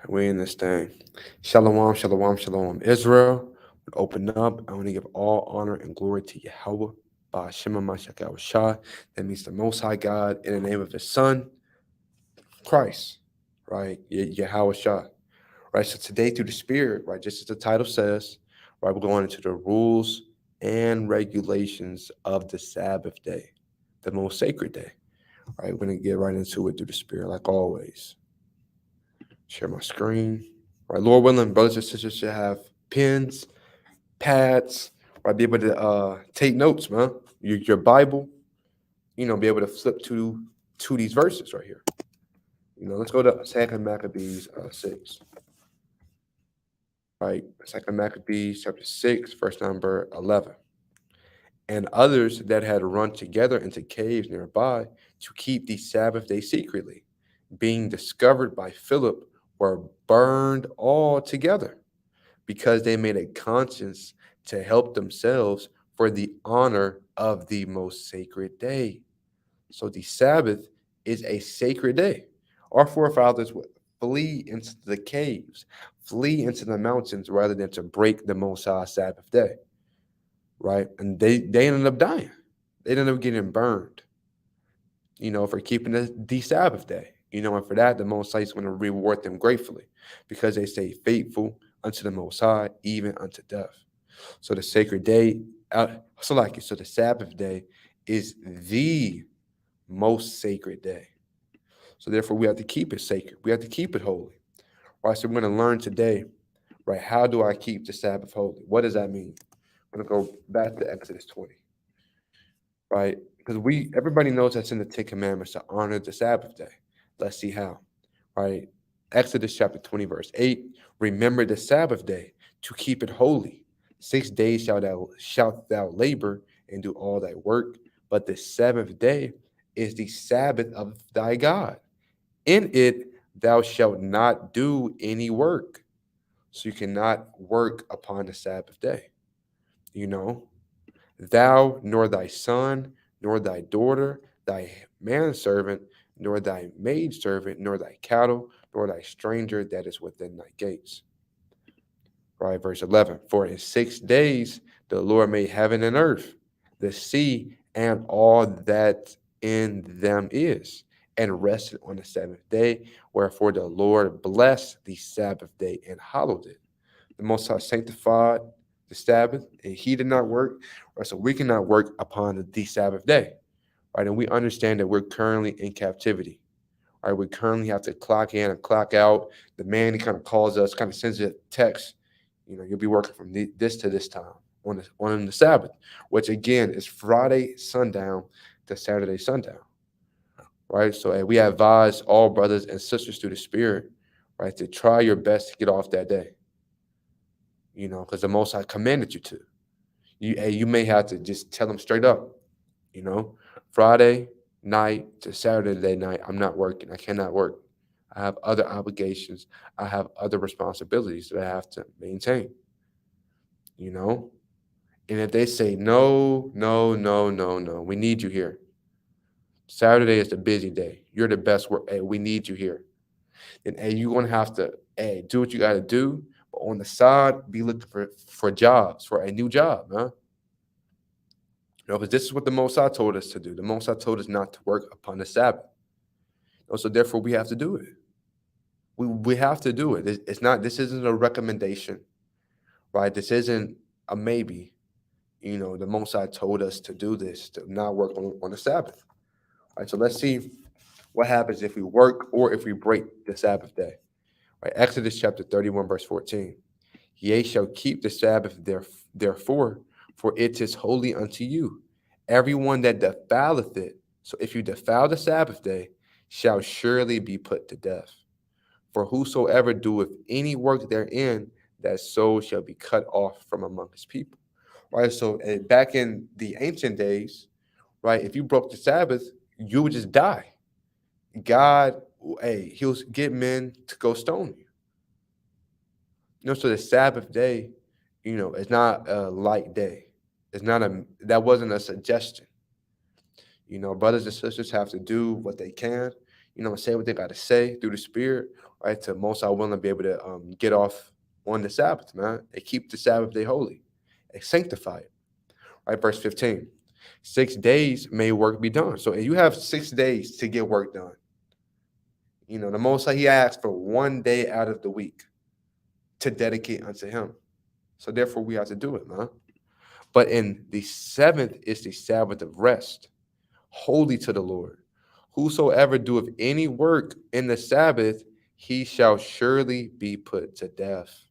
We in this thing. Shalom, shalom, shalom. Israel would open up. I want to give all honor and glory to Yahweh. Ba'ashema Mashak Shah. That means the Most High God in the name of His Son, Christ, right? Yahweh Shah. Right. So today, through the Spirit, right, just as the title says, right, we're going into the rules and regulations of the Sabbath day, the most sacred day. Right. We're going to get right into it through the Spirit, like always. Share my screen. Right, Lord willing, brothers and sisters should have pens, pads, right, be able to take notes, man. Your Bible, be able to flip to these verses right here. Let's go to Second Maccabees 6. Right, Second Maccabees chapter 6, verse number 11. And others that had run together into caves nearby to keep the Sabbath day secretly, being discovered by Philip, were burned all together, because they made a conscience to help themselves for the honor of the most sacred day. So the Sabbath is a sacred day. Our forefathers would flee into the caves, flee into the mountains rather than to break the Most High Sabbath day, right? And they ended up dying. They ended up getting burned, for keeping the Sabbath day. And for that, the Most High is going to reward them gratefully because they stay faithful unto the Most High, even unto death. So the sacred day, so the Sabbath day is the most sacred day. So therefore, we have to keep it sacred. We have to keep it holy. Right. So we're going to learn today, right? How do I keep the Sabbath holy? What does that mean? I'm going to go back to Exodus 20, right? Because everybody knows that's in the Ten Commandments to honor the Sabbath day. Let's see how, right? Exodus chapter 20, verse 8. Remember the Sabbath day to keep it holy. 6 days shalt thou labor and do all thy work, but the seventh day is the Sabbath of thy God. In it thou shalt not do any work. So you cannot work upon the Sabbath day. You know, thou nor thy son, nor thy daughter, thy manservant, nor thy maidservant, nor thy cattle, nor thy stranger that is within thy gates. Right, verse 11. For in 6 days the Lord made heaven and earth, the sea, and all that in them is, and rested on the seventh day. Wherefore the Lord blessed the Sabbath day and hallowed it. The Most High sanctified the Sabbath, and He did not work, right? So we cannot work upon the Sabbath day, right? And we understand that we're currently in captivity. Right, we currently have to clock in and clock out. The man, he kind of calls us, kind of sends a text. You'll be working from this to this time on the Sabbath, which again is Friday sundown to Saturday sundown. Right, so we advise all brothers and sisters through the Spirit, right, to try your best to get off that day. Because the Most High commanded you to. You may have to just tell them straight up. You know, Friday night to Saturday night, I'm not working. I cannot work. I have other obligations. I have other responsibilities that I have to maintain. You know, and if they say no, no, no, no, no, we need you here. Saturday is the busy day. You're the best work. Hey, we need you here. And hey, you're gonna have to do what you got to do, but on the side, be looking for jobs, for a new job, huh? Because this is what the Most High told us to do. The Most High told us not to work upon the Sabbath. So therefore, we have to do it. We have to do it. It's not. This isn't a recommendation, right? This isn't a maybe. The Most High told us to do this, to not work on the Sabbath. Right. So let's see what happens if we work or if we break the Sabbath day. Right. Exodus chapter 31, verse 14. Ye shall keep the Sabbath therefore, for it is holy unto you. Everyone that defileth it, so if you defile the Sabbath day, shall surely be put to death. For whosoever doeth any work therein, that soul shall be cut off from among his people. Right. So back in the ancient days, right, if you broke the Sabbath, you would just die. God, he'll get men to go stone you. So the Sabbath day, it's not a light day. That wasn't a suggestion. Brothers and sisters have to do what they can. say what they got to say through the Spirit, right? To most are willing to be able to get off on the Sabbath, man, and keep the Sabbath day holy and sanctify it, right? Verse 15. 6 days may work be done. So you have 6 days to get work done. The Most High, He asked for one day out of the week to dedicate unto Him. So therefore, we have to do it, man. But in the seventh is the Sabbath of rest, holy to the Lord. Whosoever doeth any work in the Sabbath, he shall surely be put to death.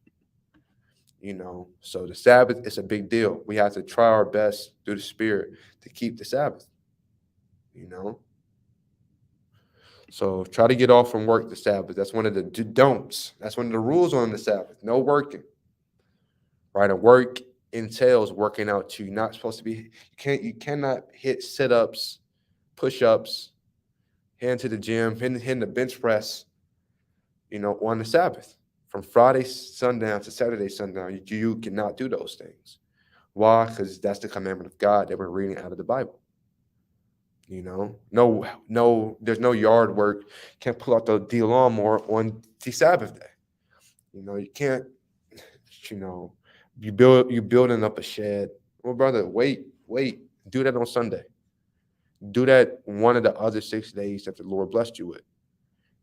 So the Sabbath is a big deal. We have to try our best through the Spirit to keep the Sabbath. So try to get off from work the Sabbath. That's one of the don'ts. That's one of the rules on the Sabbath. No working. Right? And work entails working out too. You're not supposed to be. You cannot hit sit-ups, push-ups, head to the gym, hitting the bench press. On the Sabbath. From Friday sundown to Saturday sundown, you cannot do those things. Why? Because that's the commandment of God that we're reading out of the Bible. No, there's no yard work. Can't pull out the lawnmower on the Sabbath day. You can't. You building up a shed. Well, brother, wait. Do that on Sunday. Do that one of the other 6 days that the Lord blessed you with.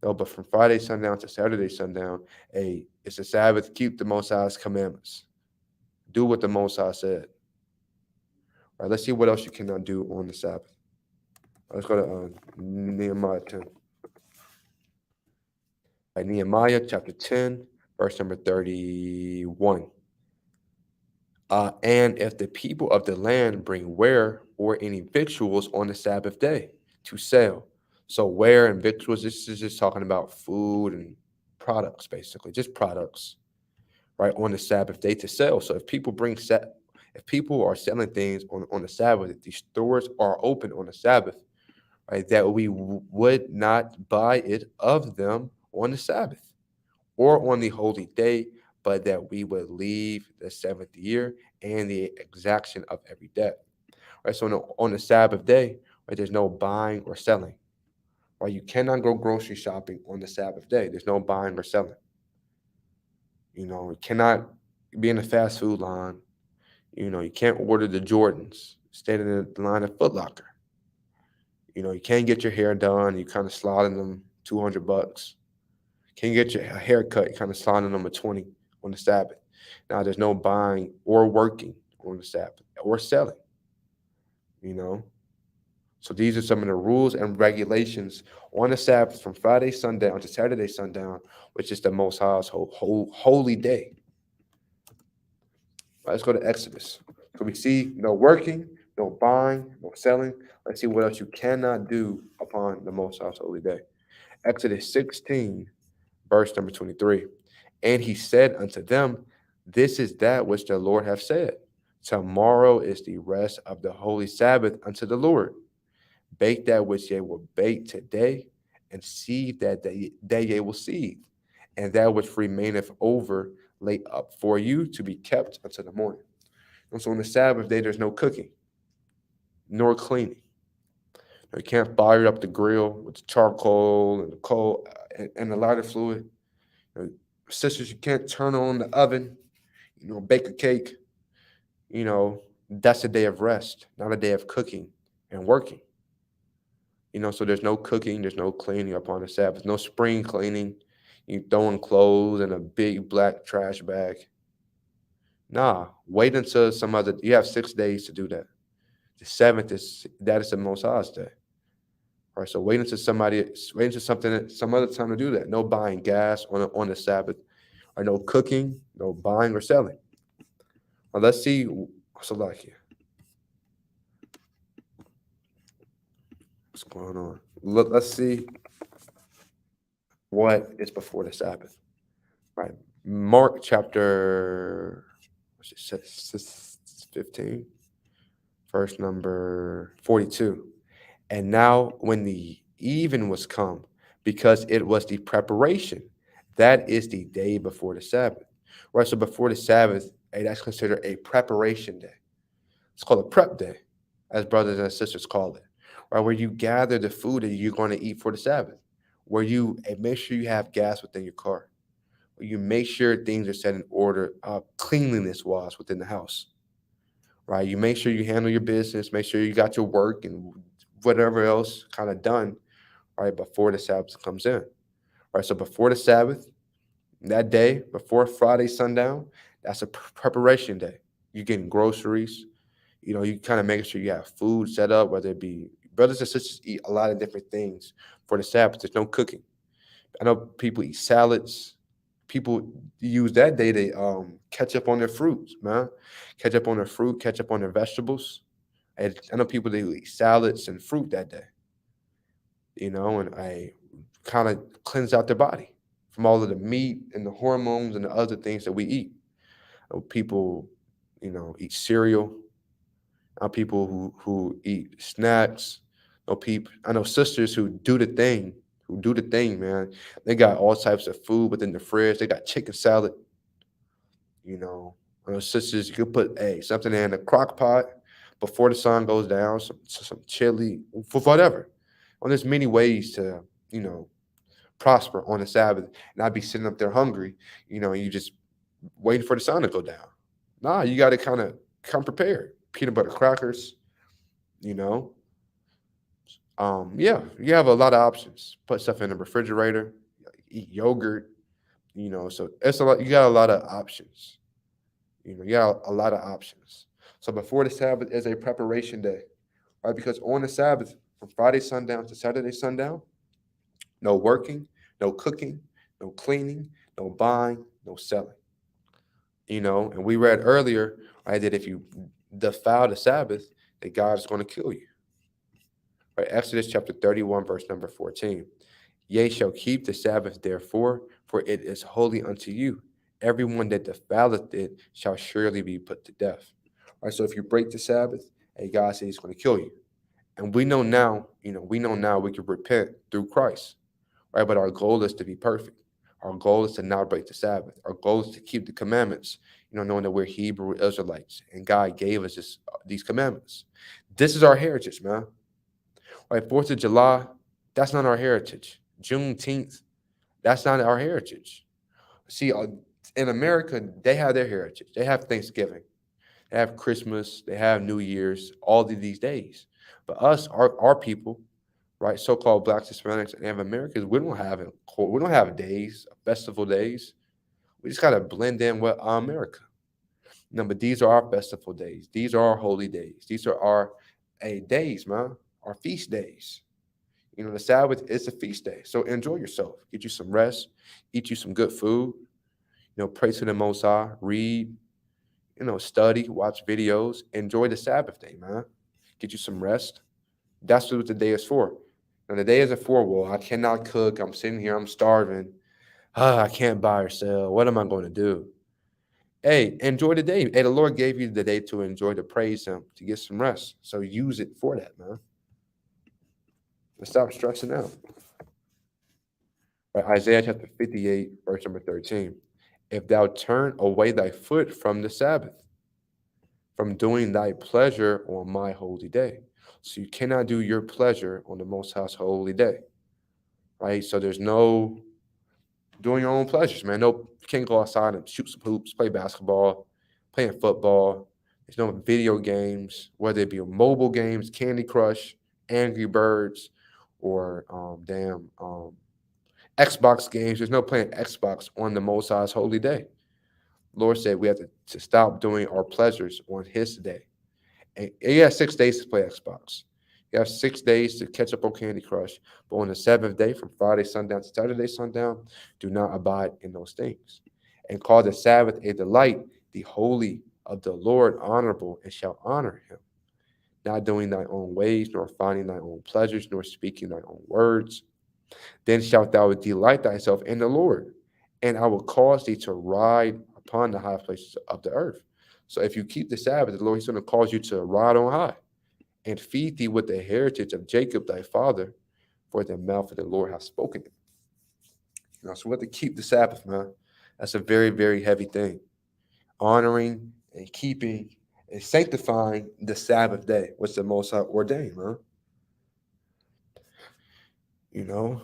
No, but from Friday sundown to Saturday sundown, it's a Sabbath. Keep the Most High's commandments. Do what the Most High said. All right, let's see what else you cannot do on the Sabbath. Let's go to Nehemiah 10. Right, Nehemiah chapter 10, verse number 31. And if the people of the land bring ware or any victuals on the Sabbath day to sell. So ware and victuals, this is just talking about food and products, basically, just products, right, on the Sabbath day to sell. So if people are selling things on the Sabbath, if these stores are open on the Sabbath, right, that we would not buy it of them on the Sabbath or on the holy day, but that we would leave the seventh year and the exaction of every debt. Right. So on the Sabbath day, right, there's no buying or selling. Right. You cannot go grocery shopping on the Sabbath day. There's no buying or selling. You cannot be in a fast food line. You can't order the Jordans, standing in the line at Foot Locker. You can't get your hair done. You kind of sliding them $200. Can't get your haircut. You kind of sliding them a 20 on the Sabbath. Now there's no buying or working on the Sabbath or selling. So these are some of the rules and regulations on the Sabbath from Friday sundown to Saturday sundown, which is the Most High's holy day. Right, let's go to Exodus. So we see no working, no buying, no selling. Let's see what else you cannot do upon the Most High's holy day. Exodus 16, verse number 23. And he said unto them, this is that which the Lord hath said. Tomorrow is the rest of the holy Sabbath unto the Lord. Bake that which ye will bake today, and seethe that day ye will seethe, and that which remaineth over lay up for you to be kept until the morning. And so on the Sabbath day, there's no cooking, nor cleaning. You can't fire up the grill with the charcoal and the coal and the lighter fluid. Sisters, you can't turn on the oven, bake a cake. That's a day of rest, not a day of cooking and working. So there's no cooking, there's no cleaning upon the Sabbath, no spring cleaning, you throwing clothes in a big black trash bag. Nah, wait until you have 6 days to do that. The seventh is the Most High's day. All right, so wait until some other time to do that. No buying gas on the Sabbath, or no cooking, no buying or selling. Well, let's see. Salakia. What's going on? Let's see what is before the Sabbath. Right. Mark chapter 15, verse number 42. And now when the even was come, because it was the preparation, that is the day before the Sabbath. Right. So before the Sabbath, that's considered a preparation day. It's called a prep day, as brothers and sisters call it. Right, where you gather the food that you're going to eat for the Sabbath. where you make sure you have gas within your car, where you make sure things are set in order, cleanliness wise within the house, right? You make sure you handle your business, make sure you got your work and whatever else kind of done, right, before the Sabbath comes in, right? So before the Sabbath, that day, before Friday sundown, that's a preparation day. You're getting groceries, you kind of make sure you have food set up, whether it be brothers and sisters eat a lot of different things for the Sabbath. There's no cooking. I know people eat salads. People use that day to catch up on their fruits, man. Catch up on their fruit, catch up on their vegetables. And I know people that eat salads and fruit that day, and I kind of cleanse out their body from all of the meat and the hormones and the other things that we eat. People, eat cereal. People who eat snacks. I know sisters who do the thing, man. They got all types of food within the fridge. They got chicken salad, you know. I know sisters, you could put something in a crock pot before the sun goes down, some chili, for whatever. Well, there's many ways to, you know, prosper on the Sabbath, and not be sitting up there hungry, and you just waiting for the sun to go down. Nah, you got to kind of come prepared. Peanut butter crackers, you know. Yeah, you have a lot of options. Put stuff in the refrigerator, eat yogurt, So it's a lot. You got a lot of options. You got a lot of options. So before the Sabbath is a preparation day, right? Because on the Sabbath, from Friday sundown to Saturday sundown, no working, no cooking, no cleaning, no buying, no selling. And we read earlier, right, that if you defile the Sabbath, that God is going to kill you. Right, Exodus chapter 31, verse number 14. Ye shall keep the Sabbath, therefore, for it is holy unto you. Everyone that defileth it shall surely be put to death. All right, so if you break the Sabbath, God says he's going to kill you. And we know now we can repent through Christ, right? But our goal is to be perfect. Our goal is to not break the Sabbath. Our goal is to keep the commandments, knowing that we're Hebrew Israelites and God gave us these commandments. This is our heritage, man. Right, 4th of July, that's not our heritage. Juneteenth, that's not our heritage. See, in America, they have their heritage. They have Thanksgiving, they have Christmas, they have New Year's, all of these days. But us, our people, right, so-called Blacks, Hispanics, and Native Americans, we don't have it. We don't have days, festival days. We just gotta blend in with America. No, but these are our festival days. These are our holy days. These are our days, man. Our feast days. The Sabbath is a feast day. So enjoy yourself. Get you some rest. Eat you some good food. Pray to the Most High. Read. Study. Watch videos. Enjoy the Sabbath day, man. Get you some rest. That's what the day is for. And the day isn't for, well, I cannot cook. I'm sitting here. I'm starving. I can't buy or sell. What am I going to do? Hey, enjoy the day. Hey, the Lord gave you the day to enjoy, to praise Him, to get some rest. So use it for that, man. And stop stressing out. Right, Isaiah chapter 58, verse number 13. If thou turn away thy foot from the Sabbath, from doing thy pleasure on my holy day. So you cannot do your pleasure on the Most High's holy day. Right? So there's no doing your own pleasures, man. No, you can't go outside and shoot some hoops, play basketball, playing football. There's no video games, whether it be mobile games, Candy Crush, Angry Birds, or Xbox games. There's no playing Xbox on the Most High's holy day. Lord said we have to stop doing our pleasures on His day. And you have 6 days to play Xbox. You have 6 days to catch up on Candy Crush. But on the 7th day, from Friday sundown to Saturday sundown, do not abide in those things. And call the Sabbath a delight, the holy of the Lord honorable, and shall honor Him. Not doing thy own ways, nor finding thy own pleasures, nor speaking thy own words. Then shalt thou delight thyself in the Lord, and I will cause thee to ride upon the high places of the earth. So if you keep the Sabbath, the Lord is going to cause you to ride on high and feed thee with the heritage of Jacob thy father, for the mouth of the Lord hath spoken it. So we have to keep the Sabbath, man. That's a very, very heavy thing. Honoring and keeping and sanctifying the Sabbath day, which the Most High ordained, man. You know,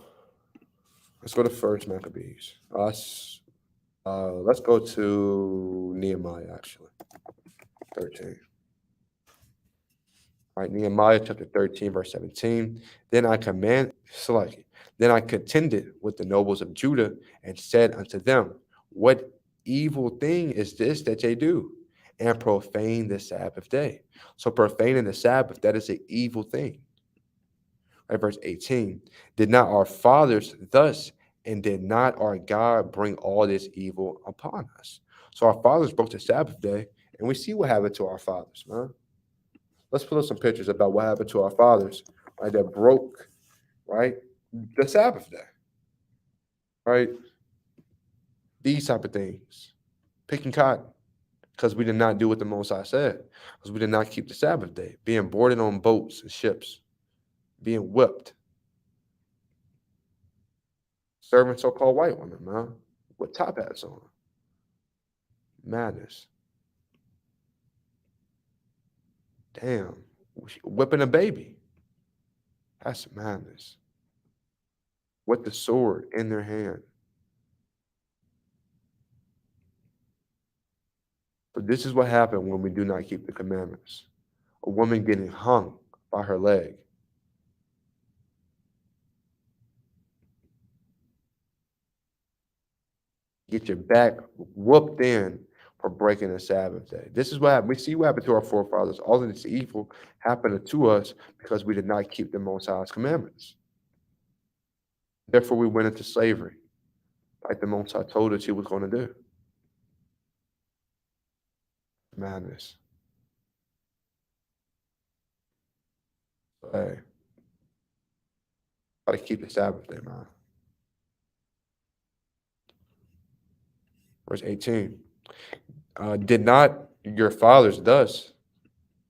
Let's go to First Maccabees. Let's go to Nehemiah, actually, 13. All right, Nehemiah chapter 13, verse 17. Then I command, Salaki, then I contended with the nobles of Judah and said unto them, what evil thing is this that they do? And profane the Sabbath day. So profaning the Sabbath, that is an evil thing. Right, verse 18. Did not our fathers thus, and did not our God bring all this evil upon us? So our fathers broke the Sabbath day, and we see what happened to our fathers, man. Let's put up some pictures about what happened to our fathers, right, that broke, right, the Sabbath day, right? These type of things. Picking cotton, because we did not do what the Most High said, because we did not keep the Sabbath day, being boarded on boats and ships, being whipped, serving so-called white women, man, with top hats on. Madness. Damn. Whipping a baby. That's madness. With the sword in their hand. But this is what happened when we do not keep the commandments. A woman getting hung by her leg. Get your back whooped in for breaking the Sabbath day. This is what happened. We see what happened to our forefathers. All of this evil happened to us because we did not keep the Most High's commandments. Therefore, we went into slavery, like the Most High told us he was going to do. Madness. Hey, gotta keep the Sabbath day, man. Verse 18. Did not your fathers thus,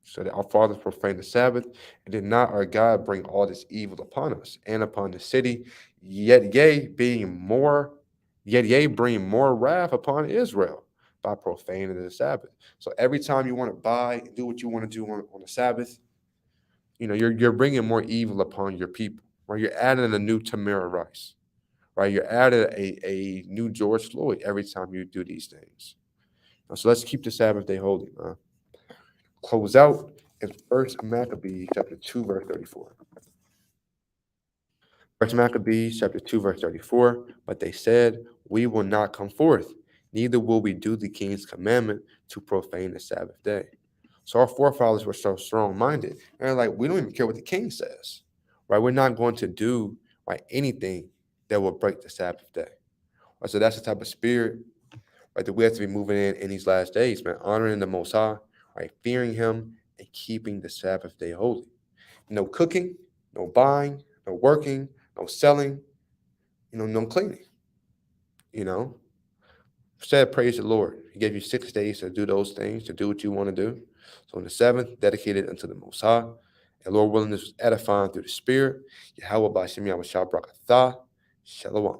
so that our fathers profaned the Sabbath, and did not our God bring all this evil upon us and upon the city, yet ye bring more wrath upon Israel by profaning the Sabbath. So every time you want to buy and do what you want to do on the Sabbath, you're bringing more evil upon your people, right? You're adding a new Tamara Rice, right? You're adding a new George Floyd every time you do these things. So let's keep the Sabbath day holy, man. Close out in First Maccabees chapter 2, verse 34. First Maccabees chapter 2, verse 34. But they said, we will not come forth, neither will we do the king's commandment to profane the Sabbath day. So our forefathers were so strong-minded. And they're like, we don't even care what the king says, right? We're not going to do, right, anything that will break the Sabbath day. Right, so that's the type of spirit, right, that we have to be moving in these last days, man, honoring the Most High, right, fearing him and keeping the Sabbath day holy. No cooking, no buying, no working, no selling, no cleaning, you know. Instead, praise the Lord. He gave you 6 days to do those things, to do what you want to do. So on the seventh, dedicated unto the Most High. And Lord willing, this was edifying through the Spirit. Yahweh Bashim Yahweh Shabrakatah. Shalom.